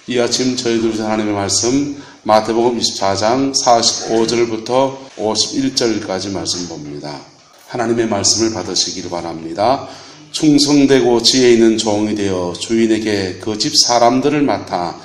이 아침 저희들 위해서 하나님의 말씀 마태복음 24장 45절부터 51절까지 말씀 봅니다. 하나님의 말씀을 받으시기를 바랍니다. 충성되고 지혜 있는 종이 되어 주인에게 그 집 사람들을 맡아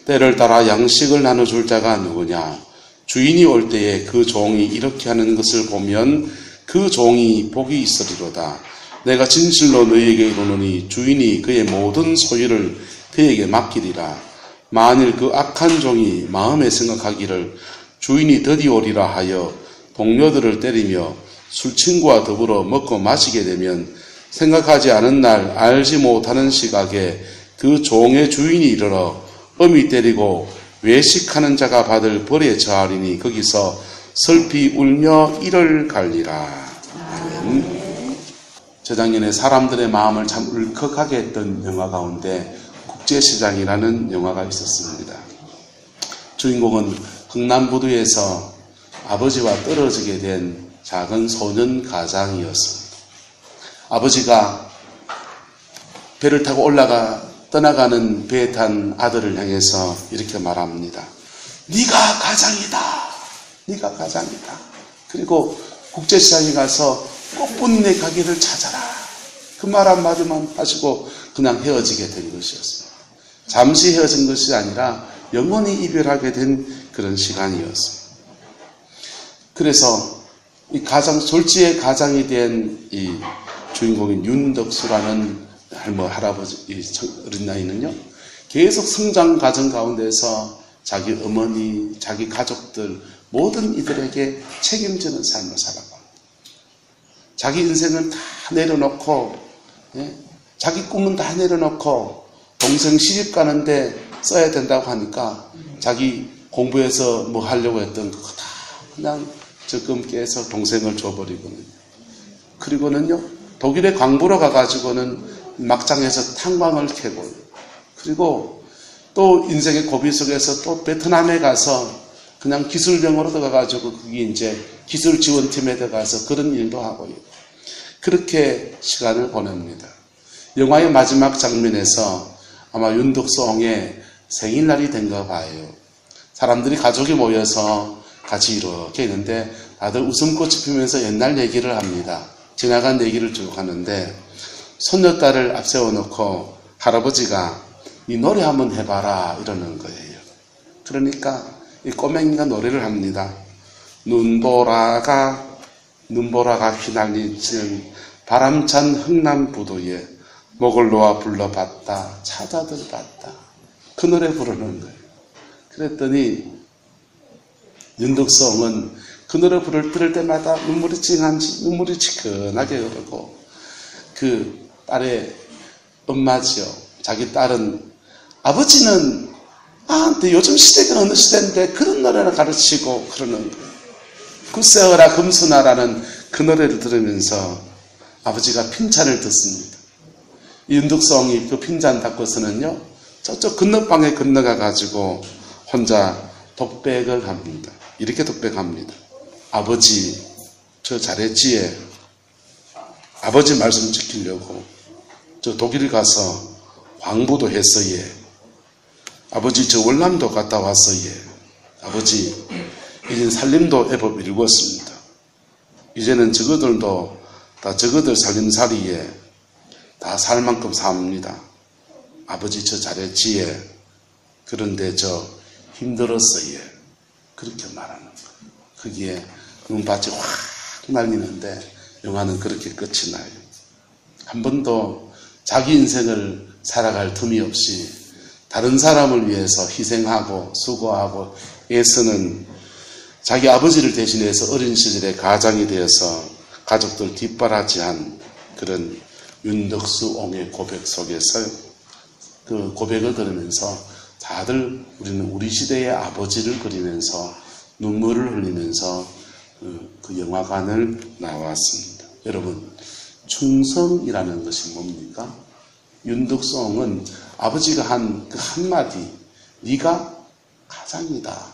때를 따라 양식을 나눠줄 자가 누구냐? 주인이 올 때에 그 종이 이렇게 하는 것을 보면 그 종이 복이 있으리로다. 내가 진실로 너희에게 이르노니 주인이 그의 모든 소유를 그에게 맡기리라. 만일 그 악한 종이 마음에 생각하기를 주인이 드디 오리라 하여 동료들을 때리며 술친구와 더불어 먹고 마시게 되면 생각하지 않은 날 알지 못하는 시각에 그 종의 주인이 이르러 엄히 때리고 외식하는 자가 받을 벌에 처하리니 거기서 슬피 울며 이를 갈리라. 아멘. 재작년에 사람들의 마음을 참 울컥하게 했던 영화 가운데 국제시장이라는 영화가 있었습니다. 주인공은 흥남부두에서 아버지와 떨어지게 된 작은 소년 가장이었습니다. 아버지가 배를 타고 떠나가는 배에 탄 아들을 향해서 이렇게 말합니다. 네가 가장이다. 네가 가장이다. 그리고 국제시장에 가서 꽃분내 가게를 찾아라. 그 말 한마디만 하시고 그냥 헤어지게 된 것이었습니다. 잠시 헤어진 것이 아니라 영원히 이별하게 된 그런 시간이었습니다. 그래서 이 졸지의 가장이 된 이 주인공인 윤덕수라는 할아버지, 어린 나이는요, 계속 성장 과정 가운데서 자기 어머니, 자기 가족들, 모든 이들에게 책임지는 삶을 살아갑니다. 자기 인생은 다 내려놓고, 자기 꿈은 다 내려놓고, 동생 시집 가는데 써야 된다고 하니까, 자기 공부해서 뭐 하려고 했던 그거 다 그냥 적금 깨서 동생을 줘버리거든요. 그리고는요, 독일에 광부로 가가지고는 막장에서 탕광을 캐고, 그리고 또 인생의 고비 속에서 또 베트남에 가서 그냥 기술병으로 들어가가지고 거기 이제 기술지원팀에 들어가서 그런 일도 하고요. 그렇게 시간을 보냅니다. 영화의 마지막 장면에서 아마 윤덕수옹의 생일날이 된가 봐요. 사람들이 가족이 모여서 같이 이렇게 있는데 다들 웃음꽃이 피면서 옛날 얘기를 합니다. 지나간 얘기를 쭉 하는데 손녀딸을 앞세워놓고 할아버지가 이 노래 한번 해봐라 이러는 거예요. 그러니까 이 꼬맹이가 노래를 합니다. 눈보라가 휘날리는 바람찬 흥남부두에 목을 놓아 불러봤다 찾아들봤다. 그 노래 부르는 거예요. 그랬더니 윤덕수옹은 그 노래 들을 때마다 눈물이 치근하게 흐르고 그 딸의 엄마지요. 자기 딸은 아버지는 나한테 요즘 시대가 어느 시대인데 그런 노래를 가르치고 그러는 거예요. 굿세어라 금수나라는 그 노래를 들으면서 아버지가 핀잔을 듣습니다. 윤덕수옹이 그 핀잔 닦고서는요, 저쪽 건너방에 건너가 가지고 혼자 독백을 합니다. 이렇게 독백합니다. 아버지, 저 잘했지에 아버지 말씀 지키려고 저 독일 가서 광부도 했어예. 아버지 저 월남도 갔다 왔어예. 아버지 이젠 살림도 애법 읽었습니다. 이제는 저거들도 다 저거들 살림살이에 다 살 만큼 삽니다. 아버지 저 잘했지에. 그런데 저 힘들었어예. 그렇게 말하는 거예요. 거기에 눈밭이 확 날리는데 영화는 그렇게 끝이 나요. 한 번도 자기 인생을 살아갈 틈이 없이 다른 사람을 위해서 희생하고 수고하고 애쓰는 자기 아버지를 대신해서 어린 시절에 가장이 되어서 가족들 뒷바라지한 그런 윤덕수옹의 고백 속에서 그 고백을 들으면서 다들 우리는 우리 시대의 아버지를 그리면서 눈물을 흘리면서 그 영화관을 나왔습니다. 여러분, 충성이라는 것이 뭡니까? 윤덕수옹은 아버지가 한 그 한마디, 네가 가장이다.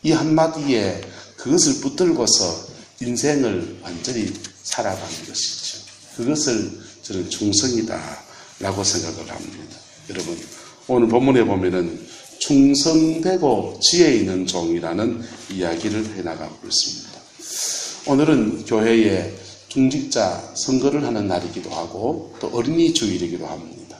이 한마디에 그것을 붙들고서 인생을 완전히 살아가는 것이죠. 그것을 저는 충성이다 라고 생각을 합니다. 여러분, 오늘 본문에 보면은 충성되고 지혜 있는 종이라는 이야기를 해나가고 있습니다. 오늘은 교회에 중직자 선거를 하는 날이기도 하고 또 어린이 주일이기도 합니다.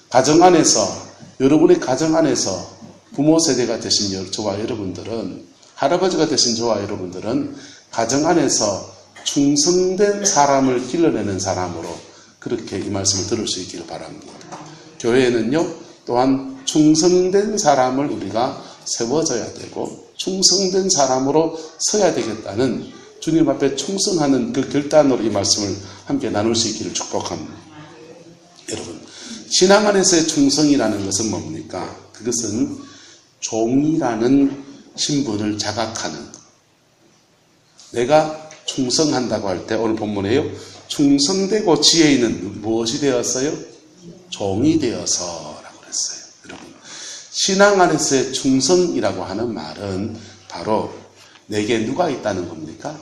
가정 안에서, 여러분의 가정 안에서 부모 세대가 되신 저와 여러분들은, 할아버지가 되신 저와 여러분들은 가정 안에서 충성된 사람을 길러내는 사람으로 그렇게 이 말씀을 들을 수 있기를 바랍니다. 교회에는요, 또한 충성된 사람을 우리가 세워져야 되고 충성된 사람으로 서야 되겠다는 주님 앞에 충성하는 그 결단으로 이 말씀을 함께 나눌 수 있기를 축복합니다. 여러분, 신앙 안에서의 충성이라는 것은 뭡니까? 그것은 종이라는 신분을 자각하는, 내가 충성한다고 할 때 오늘 본문에요, 충성되고 지혜 있는 무엇이 되었어요? 종이 되어서라고 그랬어요. 여러분, 신앙 안에서의 충성이라고 하는 말은 바로 내게 누가 있다는 겁니까?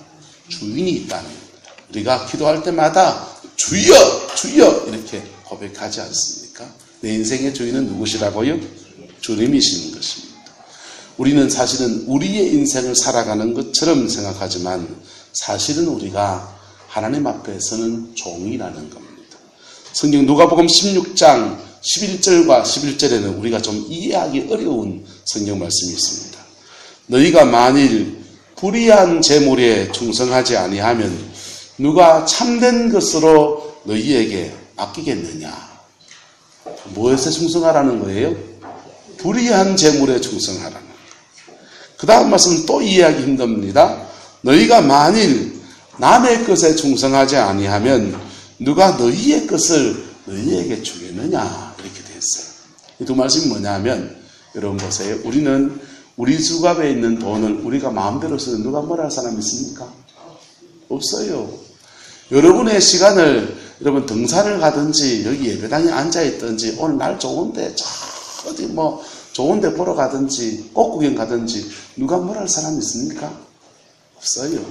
주인이 있다는 겁니다. 우리가 기도할 때마다 주여! 주여! 이렇게 고백하지 않습니까? 내 인생의 주인은 누구시라고요? 주님이시는 것입니다. 우리는 사실은 우리의 인생을 살아가는 것처럼 생각하지만 사실은 우리가 하나님 앞에서는 종이라는 겁니다. 성경 누가복음 16장 11절과 11절에는 우리가 좀 이해하기 어려운 성경 말씀이 있습니다. 너희가 만일 불의한 재물에 충성하지 아니하면 누가 참된 것으로 너희에게 맡기겠느냐. 무엇에 충성하라는 거예요? 불의한 재물에 충성하라는 거예요. 그 다음 말씀은 또 이해하기 힘듭니다. 너희가 만일 남의 것에 충성하지 아니하면 누가 너희의 것을 너희에게 주겠느냐. 이렇게 됐어요. 이 두 말씀이 뭐냐면, 여러분 보세요. 우리는 우리 지갑에 있는 돈을 우리가 마음대로 쓰는 누가 뭐라 할 사람 있습니까? 없어요. 여러분의 시간을 여러분 등산을 가든지 여기 예배당에 앉아있든지 오늘 날 좋은데 저 어디 뭐 좋은데 보러 가든지 꽃 구경 가든지 누가 뭐라 할 사람 있습니까? 없어요.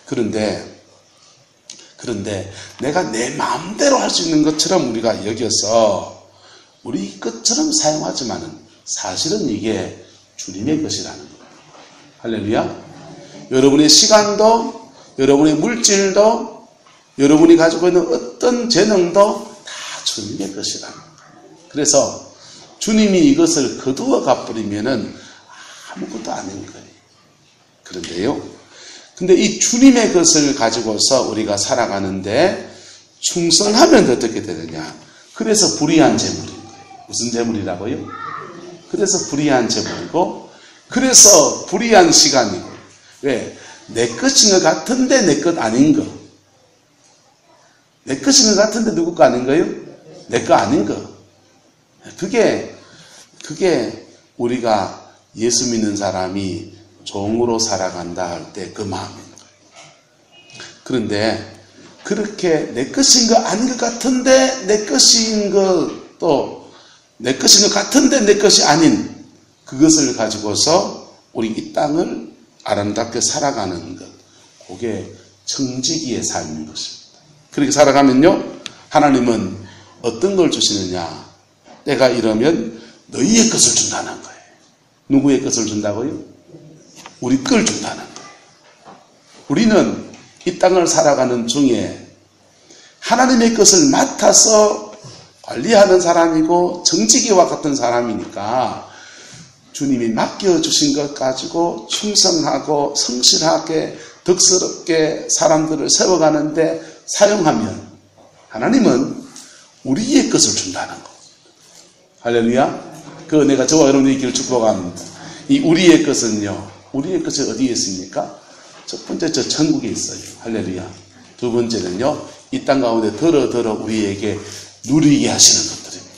그런데 내가 내 마음대로 할 수 있는 것처럼 우리가 여겨서 우리 것처럼 사용하지만은 사실은 이게 주님의 것이라는 거예요. 할렐루야. 여러분의 시간도, 여러분의 물질도, 여러분이 가지고 있는 어떤 재능도 다 주님의 것이라는 거예요. 그래서 주님이 이것을 거두어 가버리면은 아무것도 아닌 거예요. 그런데요, 근데 이 주님의 것을 가지고서 우리가 살아가는데 충성하면 어떻게 되느냐? 그래서 불의한 재물인 거예요. 무슨 재물이라고요? 그래서 불의한 재물이고, 그래서 불의한 시간이고. 왜? 내 것인 것 같은데 내 것 아닌 거. 내 것인 것 같은데 누구 거 아닌 거요? 내 거 아닌 거. 그게 우리가 예수 믿는 사람이 종으로 살아간다 할 때 그 마음인 거예요. 그런데 그렇게 내 것인 거 아닌 것 같은데 내 것인 것도 내 것인 것 같은데 내 것이 아닌 그것을 가지고서 우리 이 땅을 아름답게 살아가는 것, 그게 청지기의 삶인 것입니다. 그렇게 살아가면요, 하나님은 어떤 걸 주시느냐? 때가 이러면 너희의 것을 준다는 거예요. 누구의 것을 준다고요? 우리 걸 준다는 거예요. 우리는 이 땅을 살아가는 중에 하나님의 것을 맡아서 관리하는 사람이고 정직이와 같은 사람이니까 주님이 맡겨주신 것 가지고 충성하고 성실하게 덕스럽게 사람들을 세워가는데 사용하면 하나님은 우리의 것을 준다는 거. 할렐루야. 그 은혜가 저와 여러분의 있기를 축복합니다. 이 우리의 것은요, 우리의 것이 어디에 있습니까? 첫 번째 저 천국에 있어요. 할렐루야. 두 번째는요, 이 땅 가운데 더러 우리에게 누리게 하시는 것들입니다.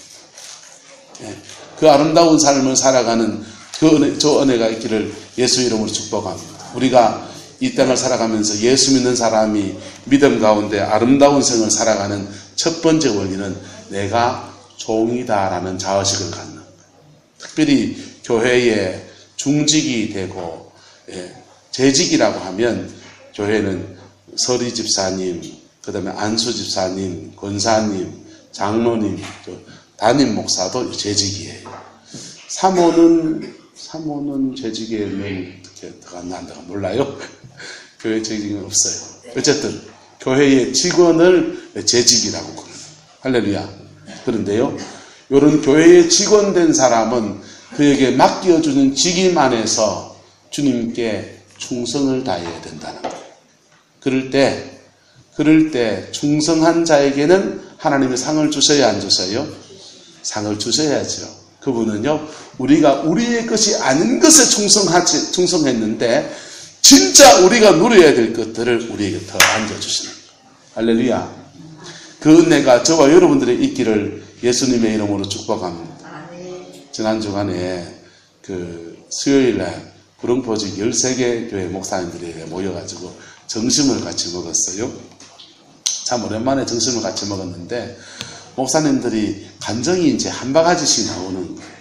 예, 그 아름다운 삶을 살아가는 저 은혜가 있기를 예수 이름으로 축복합니다. 우리가 이 땅을 살아가면서 예수 믿는 사람이 믿음 가운데 아름다운 생을 살아가는 첫 번째 원인은 내가 종이다라는 자의식을 갖는 거예요. 특별히 교회에 중직이 되고 재직이라고 하면 교회는 서리 집사님, 그 다음에 안수 집사님, 권사님, 장로님, 담임 목사도 재직이에요. 사모는 사모는 재직에 명 어떻게 들어갔나 몰라요. 교회 재직은 없어요. 어쨌든 교회의 직원을 재직이라고 그래요. 할렐루야. 그런데요, 이런 교회의 직원된 사람은 그에게 맡겨주는 직임 안에서 주님께 충성을 다해야 된다는 거예요. 그럴 때 충성한 자에게는 하나님의 상을 주셔야 안 주셔요? 상을 주셔야죠. 그분은요, 우리가 우리의 것이 아닌 것에 충성했는데 진짜 우리가 누려야 될 것들을 우리에게 더 안겨주시는 거예요. 할렐루야. 그 은혜가 저와 여러분들의 있기를 예수님의 이름으로 축복합니다. 지난 주간에 수요일날 구릉포직 13개 교회 목사님들이 모여가지고 점심을 같이 먹었어요. 참 오랜만에 점심을 같이 먹었는데 목사님들이 간정이 이제 한 바가지씩 나오는 거예요.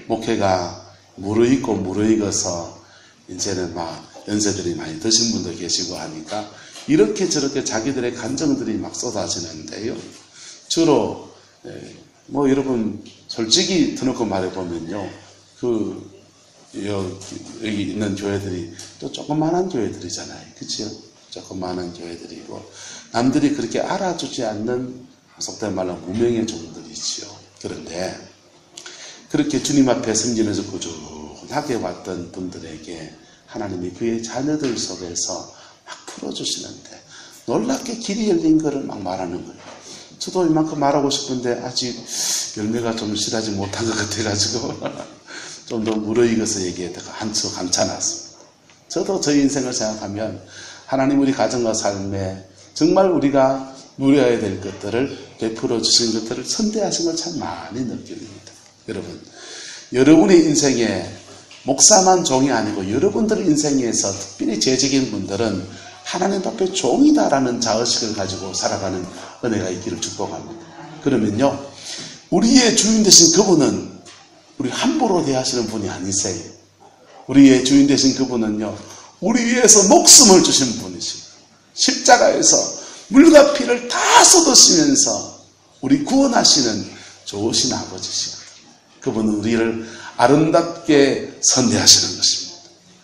목회가 무르익고 무르익어서 이제는 막 연세들이 많이 드신 분도 계시고 하니까 이렇게 저렇게 자기들의 감정들이 막 쏟아지는데요. 주로 여러분 솔직히 드놓고 말해보면요, 여기 있는 교회들이 또 조그마한 교회들이잖아요. 그치요? 조그마한 교회들이고 남들이 그렇게 알아주지 않는 속된 말로 무명의 종들이지요. 그런데 그렇게 주님 앞에 섬기면서 꾸준하게 왔던 분들에게 하나님이 그의 자녀들 속에서 막 풀어주시는데 놀랍게 길이 열린 거를 막 말하는 거예요. 저도 이만큼 말하고 싶은데 아직 열매가 좀 실하지 못한 것 같아가지고 좀 더 무르익어서 얘기했다가 한수 감춰놨습니다. 저도 저희 인생을 생각하면 하나님 우리 가정과 삶에 정말 우리가 누려야 될 것들을 베풀어 주신 것들을 선대하신 걸 참 많이 느낍니다. 여러분의 인생에 목사만 종이 아니고 여러분들 인생에서 특별히 재직인 분들은 하나님 앞에 종이다라는 자의식을 가지고 살아가는 은혜가 있기를 축복합니다. 그러면요, 우리의 주인 되신 그분은 우리 함부로 대하시는 분이 아니세요. 우리의 주인 되신 그분은요, 우리 위해서 목숨을 주신 분이십니다. 십자가에서 물과 피를 다 쏟으시면서 우리 구원하시는 좋으신 아버지십니다. 그분은 우리를 아름답게 선대하시는 것입니다.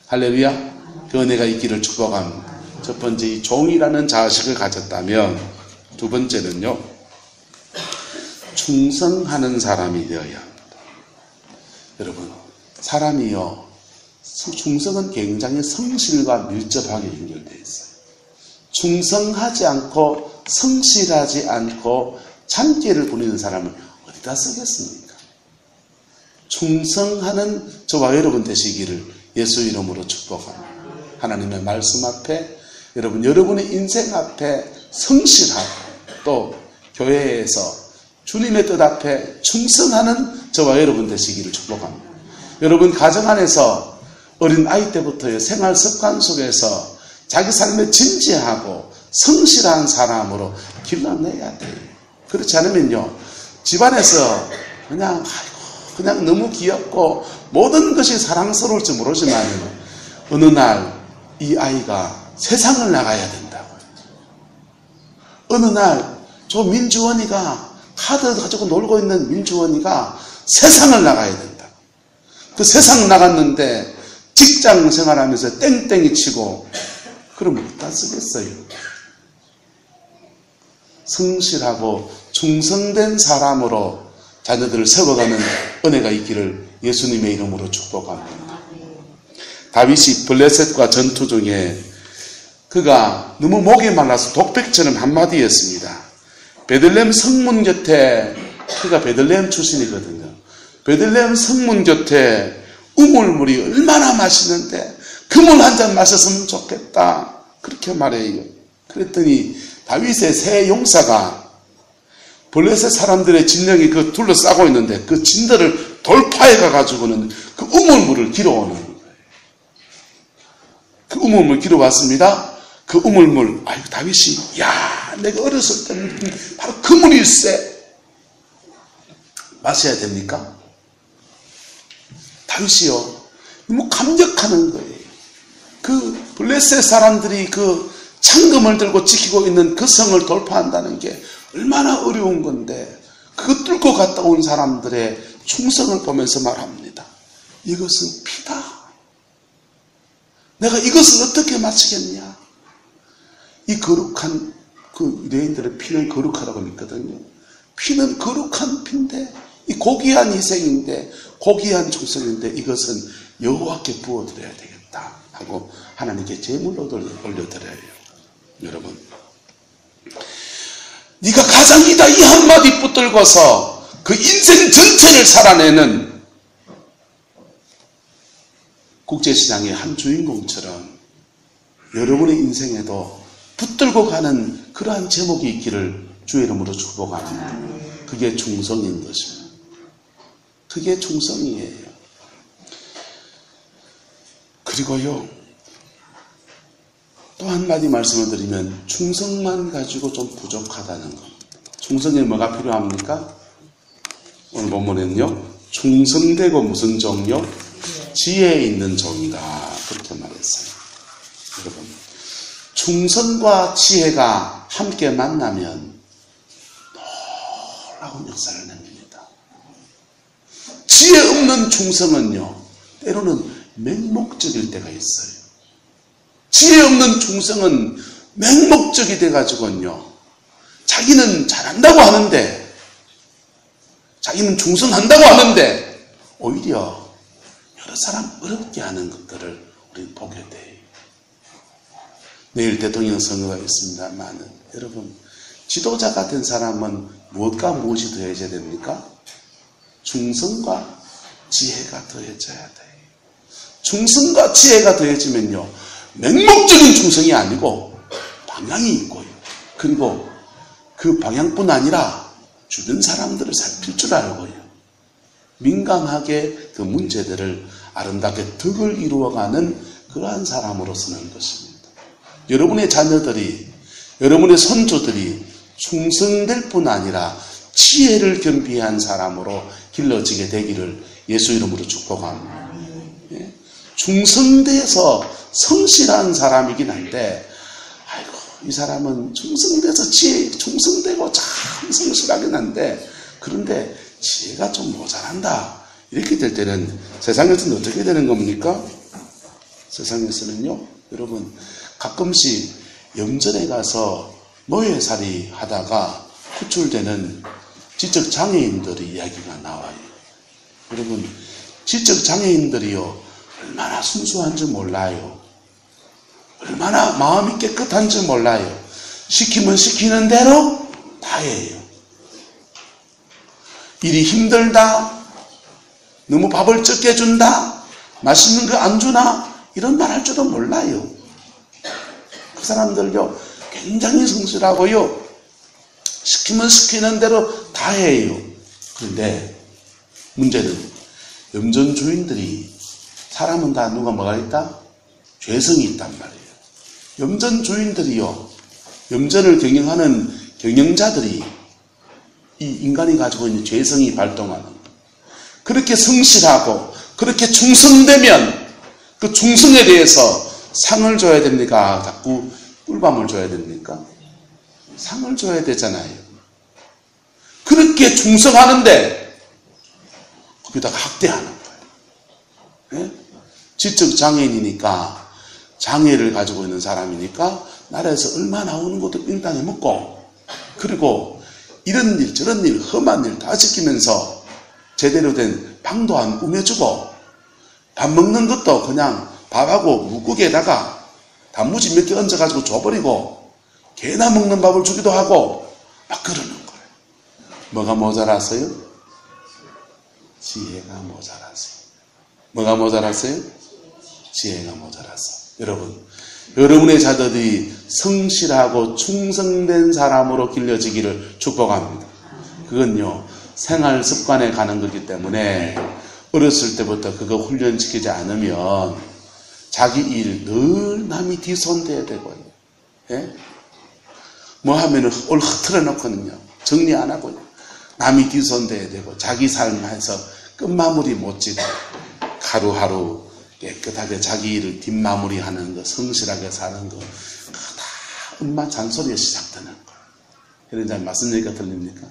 할렐루야. 그 은혜가 있기를 축복합니다. 첫 번째, 이 종이라는 자식을 가졌다면 두 번째는요, 충성하는 사람이 되어야 합니다. 여러분, 사람이요, 충성은 굉장히 성실과 밀접하게 연결되어 있어요. 충성하지 않고 성실하지 않고 잔꾀를 부리는 사람을 어디다 쓰겠습니까? 충성하는 저와 여러분 되시기를 예수 이름으로 축복합니다. 하나님의 말씀 앞에, 여러분의 인생 앞에 성실하고 또 교회에서 주님의 뜻 앞에 충성하는 저와 여러분 되시기를 축복합니다. 여러분 가정 안에서 어린 아이 때부터의 생활 습관 속에서 자기 삶에 진지하고 성실한 사람으로 길러내야 돼요. 그렇지 않으면요, 집안에서 그냥 너무 귀엽고 모든 것이 사랑스러울지 모르지만 어느 날 이 아이가 세상을 나가야 된다고요. 어느 날 저 민주원이가 카드 가지고 놀고 있는 민주원이가 세상을 나가야 된다. 그 세상 나갔는데 직장 생활하면서 땡땡이 치고 그럼 어디다 쓰겠어요? 성실하고 충성된 사람으로 자녀들을 세워가는 은혜가 있기를 예수님의 이름으로 축복합니다. 다윗이 블레셋과 전투 중에 그가 너무 목이 말라서 독백처럼 한마디 했습니다. 베들레헴 성문 곁에, 그가 베들레헴 출신이거든요. 베들레헴 성문 곁에 우물물이 얼마나 맛있는데 그 물 한 잔 마셨으면 좋겠다. 그렇게 말해요. 그랬더니 다윗의 세 용사가 블레셋 사람들의 진영이 그 둘러싸고 있는데 그 진들을 돌파해 가가지고는 그 우물물을 길어오는 거예요. 그 우물물 길어왔습니다. 그 우물물, 다윗이, 야, 내가 어렸을 때는 바로 그 물일세. 마셔야 됩니까? 다윗이요, 너무 감격하는 거예요. 그 블레셋 사람들이 그 창금을 들고 지키고 있는 그 성을 돌파한다는 게 얼마나 어려운 건데 그거 뚫고 갔다 온 사람들의 충성을 보면서 말합니다. 이것은 피다. 내가 이것을 어떻게 마치겠냐? 이 거룩한 그 유대인들의 피는 거룩하다고 믿거든요. 피는 거룩한 피인데, 이 고귀한 희생인데, 고귀한 충성인데 이것은 여호와께 부어드려야 되겠다 하고 하나님께 제물로 올려드려요. 여러분, 네가 가장이다 이 한마디 붙들고서 그 인생 전체를 살아내는 국제시장의 한 주인공처럼 여러분의 인생에도 붙들고 가는 그러한 제목이 있기를 주의 이름으로 축복합니다. 그게 충성인 것입니다. 그게 충성이에요. 그리고요, 또 한마디 말씀을 드리면 충성만 가지고 좀 부족하다는 것. 충성에 뭐가 필요합니까? 오늘 본문에는요, 충성되고 무슨 종요? 지혜 있는 종이다. 그렇게 말했어요. 여러분, 충성과 지혜가 함께 만나면 놀라운 역사를 냅니다. 지혜 없는 충성은요, 때로는 맹목적일 때가 있어요. 지혜 없는 충성은 맹목적이 돼가지고요, 자기는 잘한다고 하는데, 자기는 충성한다고 하는데, 오히려 여러 사람 어렵게 하는 것들을 우리는 보게 돼요. 내일 대통령 선거가 있습니다만, 여러분, 지도자가 된 사람은 무엇과 무엇이 더해져야 됩니까? 충성과 지혜가 더해져야 돼요. 충성과 지혜가 더해지면요, 맹목적인 충성이 아니고 방향이 있고요. 그리고 그 방향뿐 아니라 주변 사람들을 살필 줄 알고요. 민감하게 그 문제들을 아름답게 덕을 이루어가는 그러한 사람으로 서는 것입니다. 여러분의 자녀들이, 여러분의 손주들이 충성될 뿐 아니라 지혜를 겸비한 사람으로 길러지게 되기를 예수 이름으로 축복합니다. 예? 충성돼서 성실한 사람이긴 한데, 아이고, 이 사람은 충성돼서 충성되고 참 성실하긴 한데, 그런데 지혜가 좀 모자란다. 이렇게 될 때는 세상에서는 어떻게 되는 겁니까? 세상에서는요, 여러분, 가끔씩 염전에 가서 노예살이 하다가 구출되는 지적장애인들의 이야기가 나와요. 여러분, 지적장애인들이요, 얼마나 순수한지 몰라요. 얼마나 마음이 깨끗한지 몰라요. 시키면 시키는 대로 다 해요. 일이 힘들다, 너무 밥을 적게 준다, 맛있는 거 안 주나, 이런 말 할 줄도 몰라요. 그 사람들요, 굉장히 성실하고요, 시키면 시키는 대로 다 해요. 그런데 문제는 염전 주인들이, 사람은 다 누가 뭐가 있다? 죄성이 있단 말이에요. 염전 주인들이요, 염전을 경영하는 경영자들이 이 인간이 가지고 있는 죄성이 발동하는 거예요. 그렇게 성실하고 그렇게 충성되면 그 충성에 대해서 상을 줘야 됩니까? 자꾸 꿀밤을 줘야 됩니까? 상을 줘야 되잖아요. 그렇게 충성하는데 거기다가 학대하는 거예요. 예? 지적 장애인이니까, 장애를 가지고 있는 사람이니까 나라에서 얼마 나오는 것도 삥땅에 먹고, 그리고 이런 일 저런 일 험한 일 다 시키면서 제대로 된 방도 안 꾸며주고, 밥 먹는 것도 그냥 밥하고 묵국에다가 단무지 몇 개 얹어가지고 줘버리고, 개나 먹는 밥을 주기도 하고 막 그러는 거예요. 뭐가 모자라서요? 지혜가 모자라서. 뭐가 모자라서요? 지혜가 모자라서. 여러분, 여러분의 자녀들이 성실하고 충성된 사람으로 길러지기를 축복합니다. 그건요, 생활 습관에 가는 거기 때문에 어렸을 때부터 그거 훈련시키지 않으면 자기 일 늘 남이 뒤손대야 되고요. 예? 뭐 하면은 올 흐트러 놓거든요. 정리 안 하고요. 남이 뒤손대야 되고, 자기 삶에서 끝마무리 못 짓고, 하루하루 깨끗하게 자기 일을 뒷마무리하는 거, 성실하게 사는 거, 그거 다 엄마 잔소리에 시작되는 거예요. 이런 잘 맞은 얘기가 들립니까?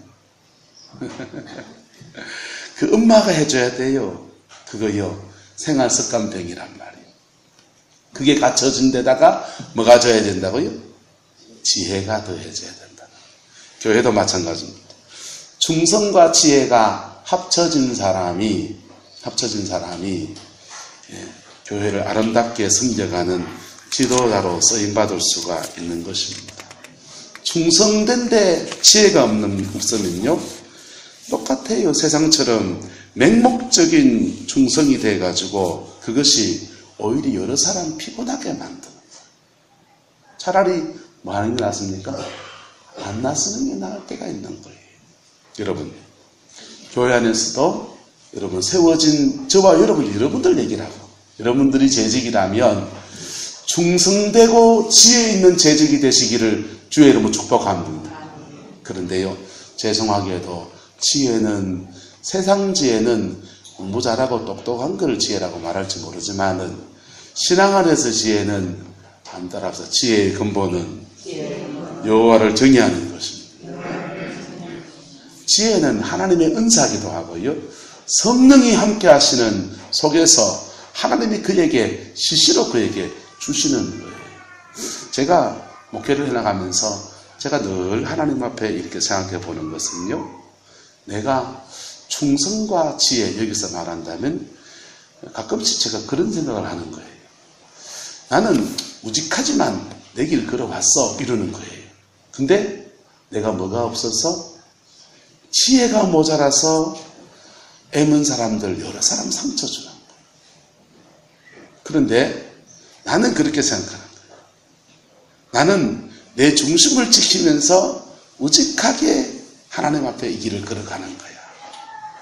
그 엄마가 해줘야 돼요. 그거요, 생활습관병이란 말이에요. 그게 갖춰진 데다가 뭐가 져야 된다고요? 지혜가 더해져야 된다. 교회도 마찬가지입니다. 충성과 지혜가 합쳐진 사람이 교회를 아름답게 섬겨가는 지도자로 쓰임받을 수가 있는 것입니다. 충성된데 지혜가 없으면요, 똑같아요. 세상처럼 맹목적인 충성이 돼가지고 그것이 오히려 여러 사람 피곤하게 만드는 거예요. 차라리 뭐 하는 게 낫습니까? 안 나서는 게 나을 때가 있는 거예요. 여러분, 교회 안에서도 여러분 세워진 저와 여러분들 얘기를 하고, 여러분들이 재직이라면 충성되고 지혜 있는 재직이 되시기를 주의 이름으로 축복합니다. 그런데요, 죄송하게도 세상 지혜는 공부 잘하고 똑똑한 걸 지혜라고 말할지 모르지만은 신앙 안에서 지혜는 안 따라서 지혜의 근본은 여호와를 정의하는 것입니다. 지혜는 하나님의 은사기도 하고요, 성령이 함께 하시는 속에서 하나님이 그에게 시시로 그에게 주시는 거예요. 제가 목회를 해나가면서 제가 늘 하나님 앞에 이렇게 생각해 보는 것은요, 내가 충성과 지혜, 여기서 말한다면 가끔씩 제가 그런 생각을 하는 거예요. 나는 우직하지만 내 길 걸어왔어, 이러는 거예요. 근데 내가 뭐가 없어서, 지혜가 모자라서 애문 사람들, 여러 사람 상처 주는 거예요. 그런데 나는 그렇게 생각하는 거예요. 나는 내 중심을 지키면서 우직하게 하나님 앞에 이 길을 걸어가는 거야.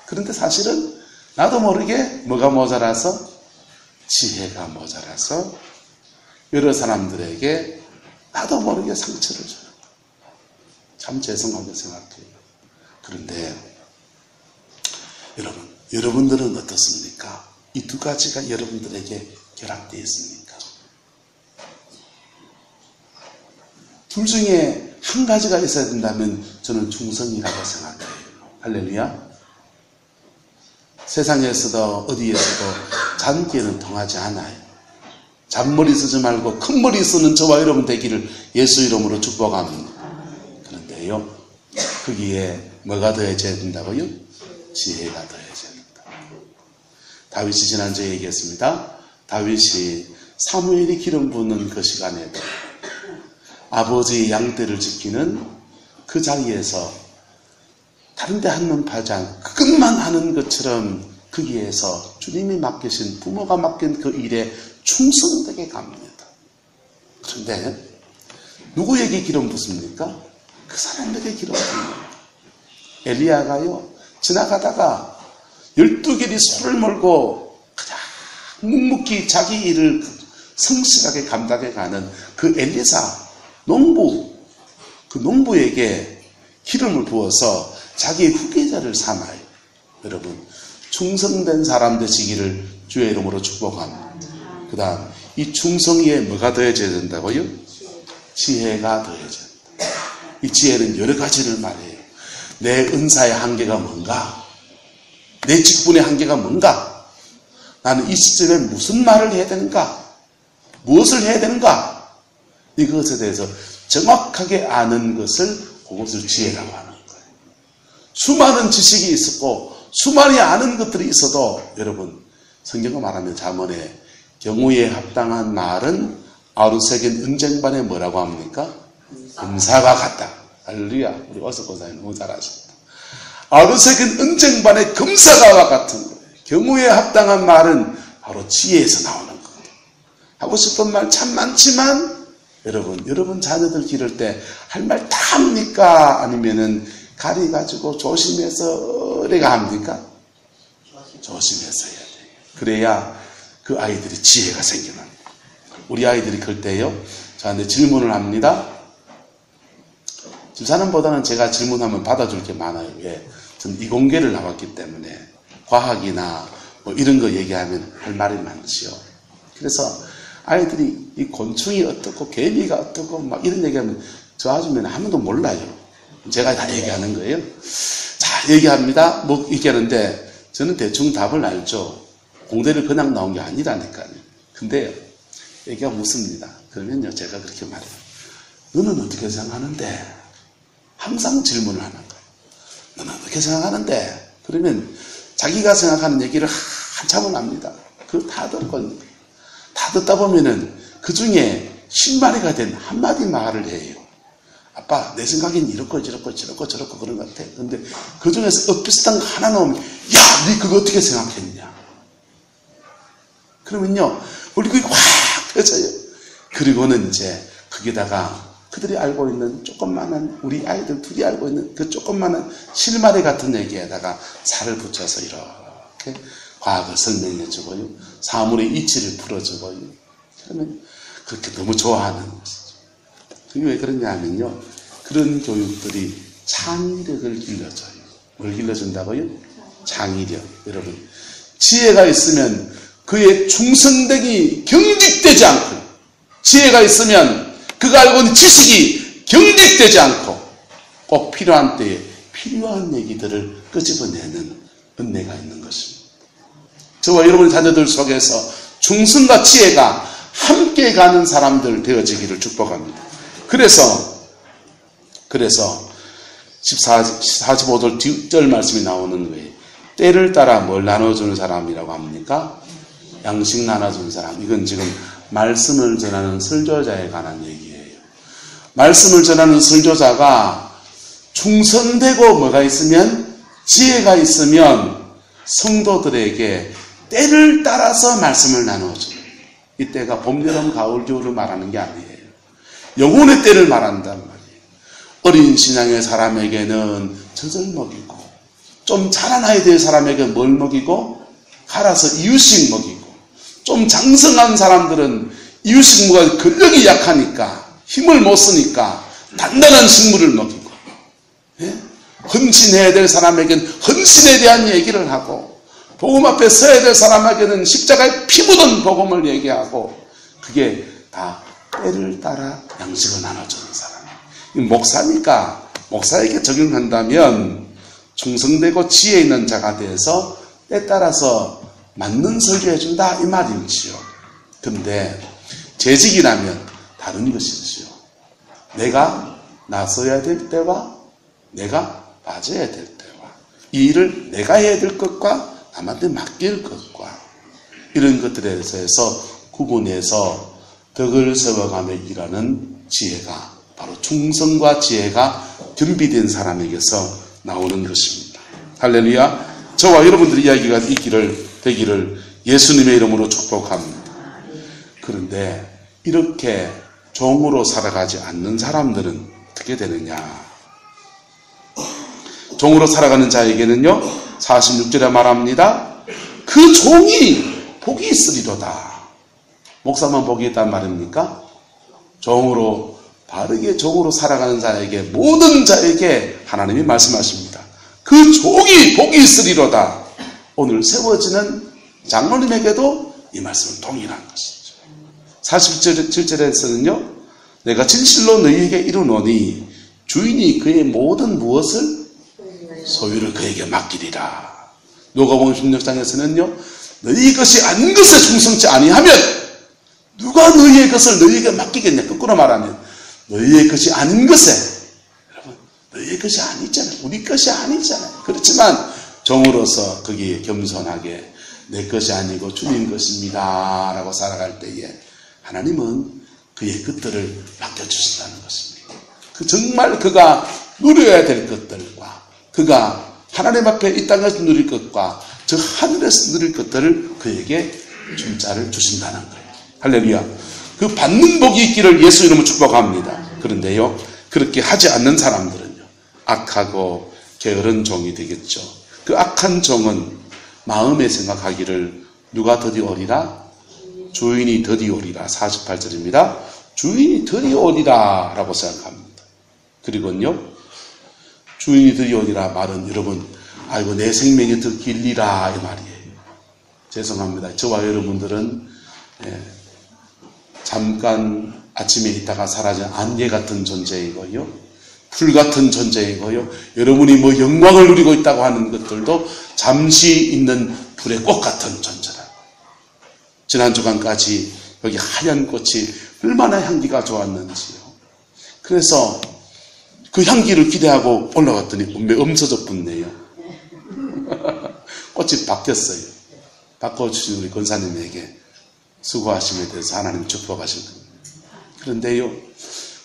그런데 사실은 나도 모르게 뭐가 모자라서, 지혜가 모자라서 여러 사람들에게 나도 모르게 상처를 줘요. 참 죄송하게 생각해요. 그런데 여러분들은 어떻습니까? 이 두 가지가 여러분들에게 결합되어 있습니까? 둘 중에 한 가지가 있어야 된다면 저는 충성이라고 생각해요. 할렐루야. 세상에서도 어디에서도 잔기에는 통하지 않아요. 잔머리 쓰지 말고 큰 머리 쓰는 저와 여러분 되기를 예수 이름으로 축복합니다. 그런데요, 거기에 뭐가 더해져야 된다고요? 지혜가 더해져야 된다. 다윗이 지난주에 얘기했습니다. 다윗이 사무엘이 기름 부는 그 시간에도 아버지의 양떼를 지키는 그 자리에서 다른 데 한눈 파지 않고 그것만 하는 것처럼 거기에서 주님이 맡기신, 부모가 맡긴 그 일에 충성되게 갑니다. 그런데 누구에게 기름 붓습니까? 그 사람에게 기름 붓습니다. 엘리야가요, 지나가다가 12개리 소를 몰고 그냥 묵묵히 자기 일을 성실하게 감당해 가는 그 엘리사 그 농부에게 기름을 부어서 자기의 후계자를 삼아요. 여러분, 충성된 사람 되시기를 주의 이름으로 축복합니다. 그 다음, 이 충성에 뭐가 더해져야 된다고요? 지혜가 더해져야 된다. 이 지혜는 여러 가지를 말해요. 내 은사의 한계가 뭔가? 내 직분의 한계가 뭔가? 나는 이 시점에 무슨 말을 해야 되는가? 무엇을 해야 되는가? 이것에 대해서 정확하게 아는 것을, 그것을 지혜라고 하는 거예요. 수많은 지식이 있었고 수많이 아는 것들이 있어도, 여러분, 성경을 말하면 잠언에 경우에 합당한 말은 아루새긴 은쟁반에 뭐라고 합니까? 금사가 같다. 할렐루야. 우리 어석고사님 너무 잘하십니다. 아루새긴 은쟁반에 금사가 같은 거예요. 경우에 합당한 말은 바로 지혜에서 나오는 거예요. 하고 싶은 말 참 많지만, 여러분 자녀들 기를 때 할 말 다 합니까? 아니면은 가리가지고 조심해서 내가 합니까? 조심해서 해야 돼요. 그래야 그 아이들이 지혜가 생겨납니다. 우리 아이들이 클 때요, 저한테 질문을 합니다. 집사람보다는 제가 질문하면 받아줄 게 많아요. 왜? 전 이공계를 나왔기 때문에 과학이나 뭐 이런 거 얘기하면 할 말이 많지요. 그래서 아이들이 이 곤충이 어떻고 개미가 어떻고 막 이런 얘기하면 저 아줌마는 아무도 몰라요. 제가 다 얘기하는 거예요. 자, 얘기합니다. 뭐 얘기하는데 저는 대충 답을 알죠. 공대를 그냥 나온 게 아니라니까요. 근데요, 얘기가 묻습니다. 그러면요, 제가 그렇게 말해요. 너는 어떻게 생각하는데? 항상 질문을 하는 거예요. 너는 어떻게 생각하는데? 그러면 자기가 생각하는 얘기를 한참을 합니다. 그걸 다 듣거든요. 다 듣다 보면은 그 중에 실마리가 된 한마디 말을 해요. 아빠, 내 생각엔 이렇고 저렇고 그런 것 같아. 근데 그 중에서 엇비슷한 거 하나 넣으면, 야, 니 그거 어떻게 생각했냐? 그러면요, 얼굴이 확 펴져요. 그리고는 이제 거기다가 그들이 알고 있는 조그마한, 우리 아이들 둘이 알고 있는 그 조그마한 실마리 같은 얘기에다가 살을 붙여서 이렇게 과학을 설명해 주고요. 사물의 이치를 풀어주고요. 그러면 그렇게 너무 좋아하는 것이죠. 그게 왜 그러냐 하면요, 그런 교육들이 창의력을 길러줘요. 뭘 길러준다고요? 창의력. 여러분, 지혜가 있으면 그의 충성됨이 경직되지 않고, 지혜가 있으면 그가 알고 있는 지식이 경직되지 않고, 꼭 필요한 때에 필요한 얘기들을 끄집어내는 은혜가 있는 것입니다. 저와 여러분의 자녀들 속에서 충성과 지혜가 함께 가는 사람들 되어지기를 축복합니다. 그래서 45절 뒷절 말씀이 나오는 거예요. 때를 따라 뭘 나눠주는 사람이라고 합니까? 양식 나눠주는 사람. 이건 지금 말씀을 전하는 설교자에 관한 얘기예요. 말씀을 전하는 설교자가 충성되고 뭐가 있으면, 지혜가 있으면 성도들에게 때를 따라서 말씀을 나눠줘요. 이 때가 봄, 여름, 가을, 겨울을 말하는 게 아니에요. 영혼의 때를 말한단 말이에요. 어린 신앙의 사람에게는 젖을 먹이고, 좀 자라나야 될 사람에게 뭘 먹이고, 갈아서 이유식 먹이고, 좀 장성한 사람들은 이유식 먹어야 근력이 약하니까, 힘을 못 쓰니까 단단한 식물을 먹이고, 예? 헌신해야 될 사람에게는 헌신에 대한 얘기를 하고, 복음 앞에 서야 될 사람에게는 십자가에 피 묻은 복음을 얘기하고, 그게 다 때를 따라 양식을 나눠주는 사람. 목사니까 목사에게 적용한다면 충성되고 지혜 있는 자가 돼서 때 따라서 맞는 설교해준다 이 말이지요. 근데 재직이라면 다른 것이지요. 내가 나서야 될 때와 내가 빠져야 될 때와, 이 일을 내가 해야 될 것과 남한테 맡길 것과, 이런 것들에 대해서 구분해서 덕을 세워가며 일하는 지혜가 바로 충성과 지혜가 겸비된 사람에게서 나오는 것입니다. 할렐루야. 저와 여러분들의 이야기가 되기를 예수님의 이름으로 축복합니다. 그런데 이렇게 종으로 살아가지 않는 사람들은 어떻게 되느냐? 종으로 살아가는 자에게는요, 46절에 말합니다. 그 종이 복이 있으리로다. 목사만 복이 있단 말입니까? 종으로, 바르게 종으로 살아가는 자에게, 모든 자에게 하나님이 말씀하십니다. 그 종이 복이 있으리로다. 오늘 세워지는 장로님에게도 이 말씀은 동일한 것이죠. 47절에서는요, 내가 진실로 너희에게 이르노니 주인이 그의 모든 무엇을 소유를 그에게 맡기리라. 누가복음 16장에서는요, 너희 것이 아닌 것에 충성치 아니하면 누가 너희의 것을 너희에게 맡기겠냐. 거꾸로 말하면 너희의 것이 아닌 것에, 여러분, 너희의 것이 아니잖아요. 우리 것이 아니잖아요. 그렇지만 종으로서 거기에 겸손하게 내 것이 아니고 주님 것입니다 라고 살아갈 때에 하나님은 그의 것들을 맡겨주신다는 것입니다. 정말 그가 누려야 될 것들과, 그가 하나님 앞에 이 땅에서 누릴 것과 저 하늘에서 누릴 것들을 그에게 줄자를 주신다는 거예요. 할렐루야. 그 받는 복이 있기를 예수 이름으로 축복합니다. 그런데요, 그렇게 하지 않는 사람들은요, 악하고 게으른 종이 되겠죠. 그 악한 종은 마음에 생각하기를 누가 더디 오리라? 주인이 더디 오리라. 48절입니다. 주인이 더디 오리라 라고 생각합니다. 그리고요, 주인이 더디 오리라 말은 여러분, 아이고 내 생명이 더 길리라 이 말이에요. 죄송합니다. 저와 여러분들은 잠깐 아침에 있다가 사라진 안개 같은 존재이고요, 불 같은 존재이고요, 여러분이 뭐 영광을 누리고 있다고 하는 것들도 잠시 있는 불의 꽃 같은 존재라고. 지난 주간까지 여기 하얀 꽃이 얼마나 향기가 좋았는지요. 그래서 그 향기를 기대하고 올라갔더니 없어져 붙네요. 꽃이 바뀌었어요. 바꿔주신 우리 권사님에게 수고하심에 대해서 하나님 축복하신 겁니다. 그런데요,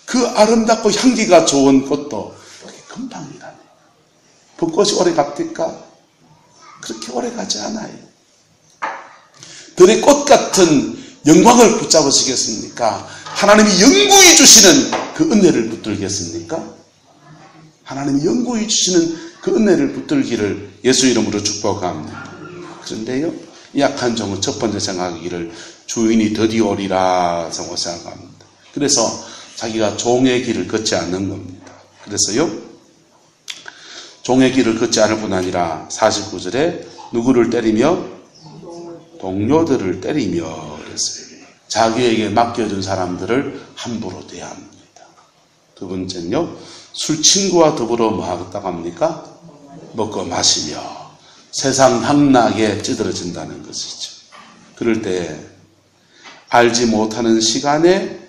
그 아름답고 향기가 좋은 꽃도 금방이라네. 벚꽃이 오래 갑니까? 그렇게 오래 가지 않아요. 들의 꽃 같은 영광을 붙잡으시겠습니까? 하나님이 영구히 주시는 그 은혜를 붙들겠습니까? 하나님이 영구히 주시는 그 은혜를 붙들기를 예수 이름으로 축복합니다. 그런데요, 이 약한 종은 첫 번째 생각하기를 주인이 드디어 오리라 생각합니다. 그래서 자기가 종의 길을 걷지 않는 겁니다. 그래서요, 종의 길을 걷지 않을 뿐 아니라 49절에 누구를 때리며? 동료들을 때리며 그랬어요. 자기에게 맡겨준 사람들을 함부로 대합니다. 두 번째는요, 술 친구와 더불어 뭐 하겠다고 합니까? 먹고 마시며 세상 향락에 찌들어진다는 것이죠. 그럴 때 알지 못하는 시간에,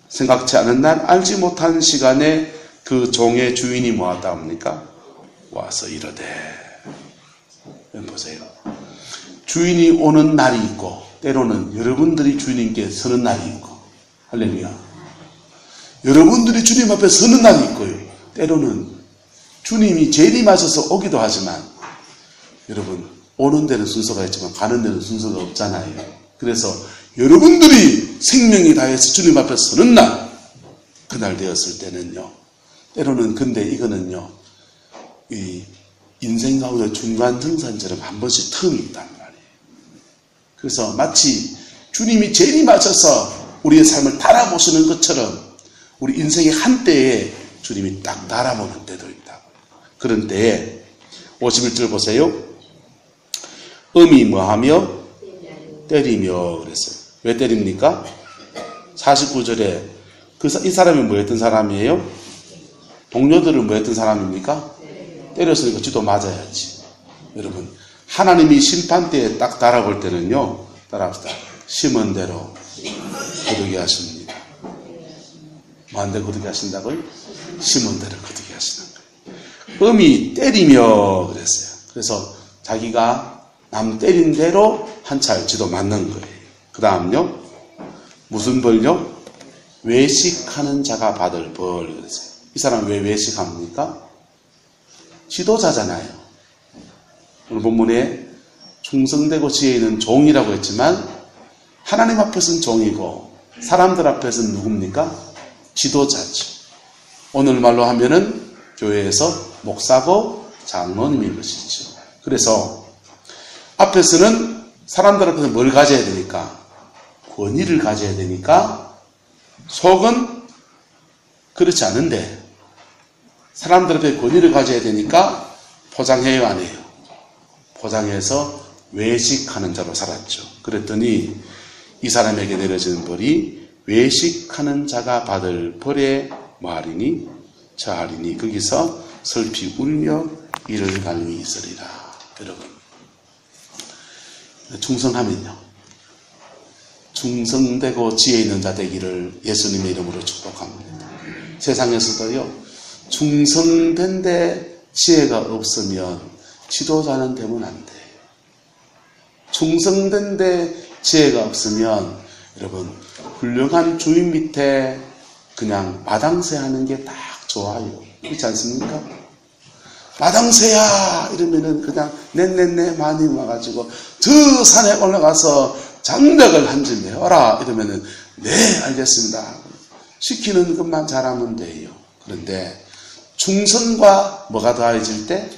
생각지 않은 날 알지 못하는 시간에 그 종의 주인이 뭐 하다 합니까? 와서 이러되. 보세요. 주인이 오는 날이 있고 때로는 여러분들이 주님께 서는 날이 있고, 할렐루야. 여러분들이 주님 앞에 서는 날이 있고요. 때로는 주님이 재림하셔서 오기도 하지만, 여러분, 오는 데는 순서가 있지만 가는 데는 순서가 없잖아요. 그래서 여러분들이 생명이 다해서 주님 앞에 서는 날, 그날 되었을 때는요, 때로는, 근데 이거는요, 이 인생 가운데 중간 등산처럼 한 번씩 틈이 있단 말이에요. 그래서 마치 주님이 재림하셔서 우리의 삶을 달아보시는 것처럼 우리 인생의 한때에 주님이 딱 달아보는 때도 있다. 그런 때에 51절 보세요. 음이 뭐하며? 때리며 그랬어요. 왜 때립니까? 49절에 이 사람이 뭐였던 사람이에요? 동료들은 뭐였던 사람입니까? 때렸으니까 지도 맞아야지. 여러분, 하나님이 심판대에 딱 달아볼 때는요, 따라합시다. 심은 대로 거두게 하십니다. 뭐한대 거두게 하신다고요? 심은 대로 거두게 하시는 거예요. 음이 때리며 그랬어요. 그래서 자기가 남 때린 대로 한 차례 지도 맞는 거예요. 그 다음요, 무슨 벌요? 외식하는 자가 받을 벌 그랬어요. 이 사람 왜 외식합니까? 지도자잖아요. 오늘 본문에 충성되고 지혜 있는 종이라고 했지만 하나님 앞에서는 종이고 사람들 앞에서는 누굽니까? 지도자죠. 오늘 말로 하면은 교회에서 목사고 장로님인 것이죠. 그래서 앞에서는 사람들 앞에서 뭘 가져야 되니까? 권위를 가져야 되니까 속은 그렇지 않은데 사람들 앞에 권위를 가져야 되니까 포장해요, 안 해요? 포장해서 외식하는 자로 살았죠. 그랬더니 이 사람에게 내려지는 벌이 외식하는 자가 받을 벌에 뭐하리니? 저하리니. 거기서 슬피 울며 이를 갈미 있으리라. 여러분, 충성하면요, 충성되고 지혜 있는 자 되기를 예수님의 이름으로 축복합니다. 세상에서도요, 충성된데 지혜가 없으면 지도자는 되면 안 돼요. 충성된데 지혜가 없으면 여러분, 훌륭한 주인 밑에 그냥 마당새 하는 게 딱 좋아요. 그렇지 않습니까? 마당새야 이러면은 그냥 넷넷넷 많이 와가지고 저 산에 올라가서 장작을 한 점 해와라 이러면은 네 알겠습니다. 시키는 것만 잘하면 돼요. 그런데 충성과 뭐가 더해질 때?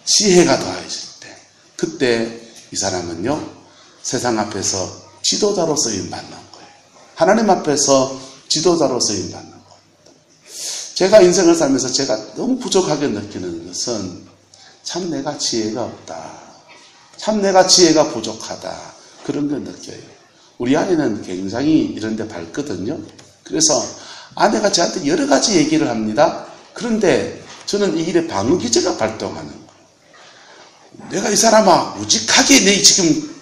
지혜가 더해질 때. 그때 이 사람은요, 세상 앞에서 지도자로 쓰임받는 거예요. 하나님 앞에서 지도자로 쓰임받는 겁니다. 제가 인생을 살면서 제가 너무 부족하게 느끼는 것은 참 내가 지혜가 없다. 참 내가 지혜가 부족하다. 그런 걸 느껴요. 우리 아내는 굉장히 이런 데 밝거든요. 그래서 아내가 저한테 여러 가지 얘기를 합니다. 그런데 저는 이 일에 방어 기제가 발동하는 거예요. 내가 이 사람아, 우직하게 내 지금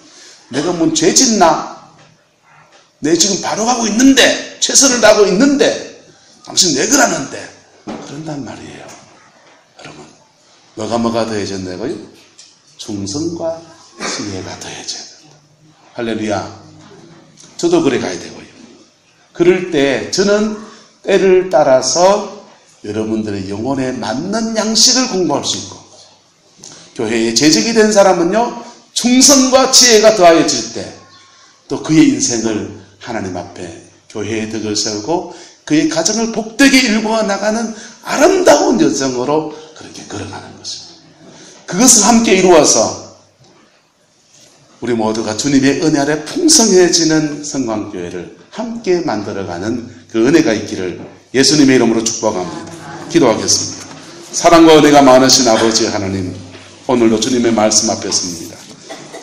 내가 뭔 죄 짓나? 내 지금 바로 가고 있는데, 최선을 다하고 있는데, 당신 왜 그러는데? 그런단 말이에요. 여러분, 뭐가 더해졌나고요? 충성과 지혜가 더해져야 된다. 할렐루야. 저도 그래 가야 되고요. 그럴 때 저는 때를 따라서 여러분들의 영혼에 맞는 양식을 공부할 수 있고, 교회에 재직이 된 사람은요, 충성과 지혜가 더하여질 때 또 그의 인생을 하나님 앞에 교회의 덕을 세우고 그의 가정을 복되게 일구어 나가는 아름다운 여정으로 그렇게 걸어가는 것입니다. 그것을 함께 이루어서 우리 모두가 주님의 은혜 아래 풍성해지는 성광교회를 함께 만들어가는 그 은혜가 있기를 예수님의 이름으로 축복합니다. 기도하겠습니다. 사랑과 은혜가 많으신 아버지 하나님, 오늘도 주님의 말씀 앞에 섭니다.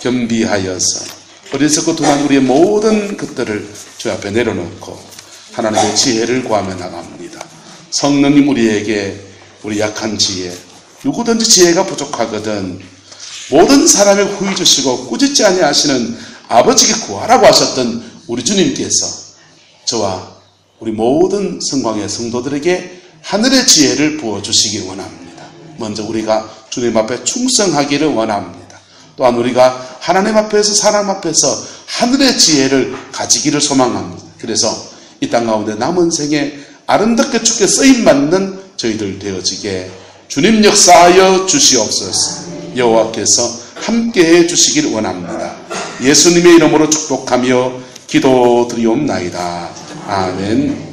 겸비하여서 어리석고 둔한 우리의 모든 것들을 주 앞에 내려놓고 하나님의 지혜를 구하며 나갑니다. 성령님 우리에게 우리 약한 지혜, 누구든지 지혜가 부족하거든 모든 사람을 후히 주시고 꾸짖지 아니하시는 아버지께 구하라고 하셨던 우리 주님께서 저와 우리 모든 성광의 성도들에게 하늘의 지혜를 부어주시기 원합니다. 먼저 우리가 주님 앞에 충성하기를 원합니다. 또한 우리가 하나님 앞에서 사람 앞에서 하늘의 지혜를 가지기를 소망합니다. 그래서 이 땅 가운데 남은 생에 아름답게 주께 쓰임받는 저희들 되어지게 주님 역사하여 주시옵소서. 여호와께서 함께해 주시길 원합니다. 예수님의 이름으로 축복하며 기도드리옵나이다. 아멘.